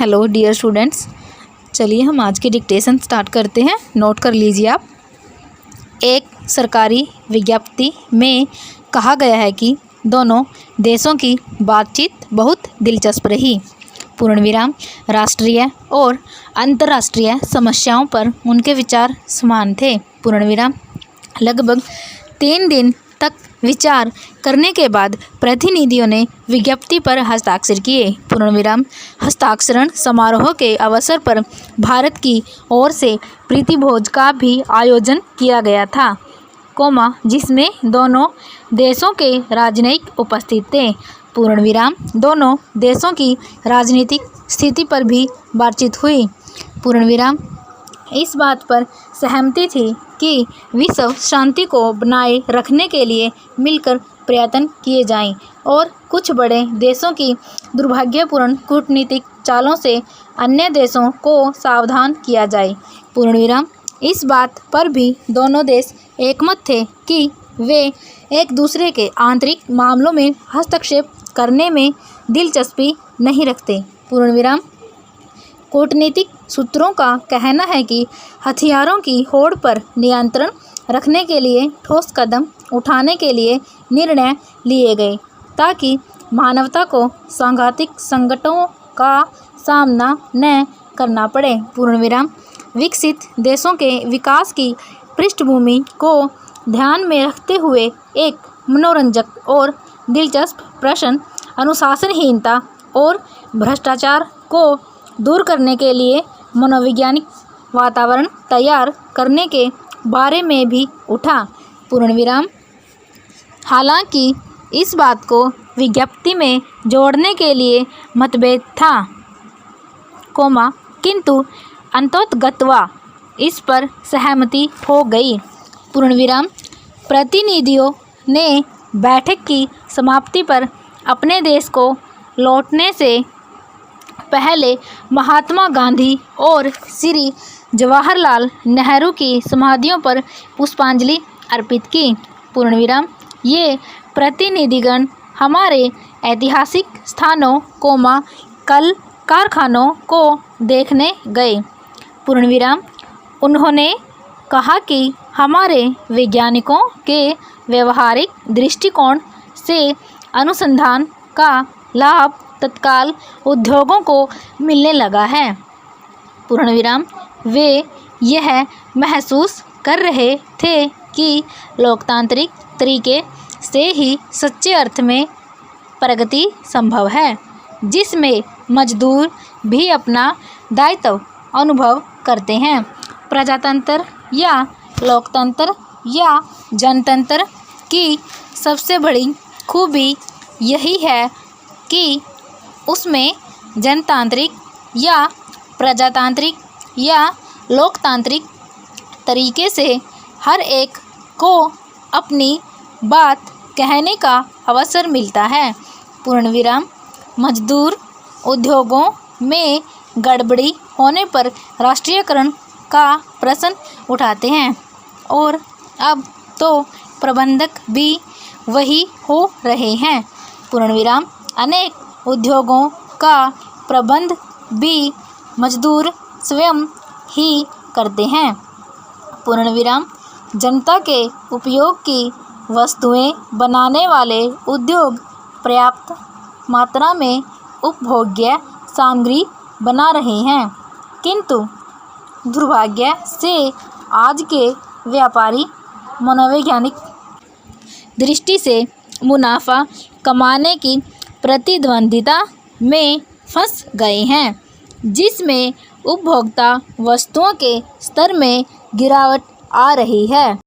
Hello dear students, चलिए हम आज की डिक्टेशन स्टार्ट करते हैं। नोट कर लीजिए आप। एक सरकारी विज्ञप्ति में कहा गया है कि दोनों देशों की बातचीत बहुत दिलचस्प रही। पूर्ण विराम। राष्ट्रीय और अंतर्राष्ट्रीय समस्याओं पर उनके विचार समान थे। पूर्ण विराम। लगभग 3 दिन तक विचार करने के बाद प्रतिनिधियों ने विज्ञप्ति पर हस्ताक्षर किए। पूर्ण विराम। हस्ताक्षरण समारोह के अवसर पर भारत की ओर से प्रीति भोज का भी आयोजन किया गया था, जिसमें दोनों देशों के राजनयिक उपस्थित थे। पूर्ण विराम। दोनों देशों की राजनीतिक स्थिति पर भी बातचीत हुई। पूर्ण विराम। इस बात पर सहमति थी कि विश्व शांति को बनाए रखने के लिए मिलकर प्रयत्न किए जाएं और कुछ बड़े देशों की दुर्भाग्यपूर्ण कूटनीतिक चालों से अन्य देशों को सावधान किया जाए। पूर्ण विराम। इस बात पर भी दोनों देश एकमत थे कि वे एक दूसरे के आंतरिक मामलों में हस्तक्षेप करने में दिलचस्पी नहीं रखते। पूर्ण विराम। कूटनीतिक सूत्रों का कहना है कि हथियारों की होड़ पर नियंत्रण रखने के लिए ठोस कदम उठाने के लिए निर्णय लिए गए ताकि मानवता को सांघातिक संकटों का सामना न करना पड़े। पूर्ण विराम। विकसित देशों के विकास की पृष्ठभूमि को ध्यान में रखते हुए एक मनोरंजक और दिलचस्प प्रश्न अनुशासनहीनता और भ्रष्टाचार को दूर करने के लिए मनोवैज्ञानिक वातावरण तैयार करने के बारे में भी उठा। पूर्ण विराम। हालांकि इस बात को विज्ञप्ति में जोड़ने के लिए मतभेद था, किंतु अंततोगत्वा इस पर सहमति हो गई। पूर्ण विराम। प्रतिनिधियों ने बैठक की समाप्ति पर अपने देश को लौटने से पहले महात्मा गांधी और श्री जवाहरलाल नेहरू की समाधियों पर पुष्पांजलि अर्पित की। पूर्ण विराम। ये प्रतिनिधिगण हमारे ऐतिहासिक स्थानों कल कारखानों को देखने गए। पूर्ण विराम। उन्होंने कहा कि हमारे वैज्ञानिकों के व्यवहारिक दृष्टिकोण से अनुसंधान का लाभ तत्काल उद्योगों को मिलने लगा है। पूर्ण विराम। वे यह महसूस कर रहे थे कि लोकतांत्रिक तरीके से ही सच्चे अर्थ में प्रगति संभव है, जिसमें मजदूर भी अपना दायित्व अनुभव करते हैं। प्रजातंत्र या लोकतंत्र या जनतंत्र की सबसे बड़ी खूबी यही है कि उसमें जनतांत्रिक या प्रजातांत्रिक या लोकतांत्रिक तरीके से हर एक को अपनी बात कहने का अवसर मिलता है। पूर्ण विराम। मजदूर उद्योगों में गड़बड़ी होने पर राष्ट्रीयकरण का प्रश्न उठाते हैं और अब तो प्रबंधक भी वही हो रहे हैं। पूर्ण विराम। अनेक उद्योगों का प्रबंध भी मजदूर स्वयं ही करते हैं। पूर्ण विराम। जनता के उपयोग की वस्तुएं बनाने वाले उद्योग पर्याप्त मात्रा में उपभोग्य सामग्री बना रहे हैं, किंतु दुर्भाग्य से आज के व्यापारी मनोवैज्ञानिक दृष्टि से मुनाफा कमाने की प्रतिद्वंदिता में फंस गए हैं, जिसमें उपभोक्ता वस्तुओं के स्तर में गिरावट आ रही है।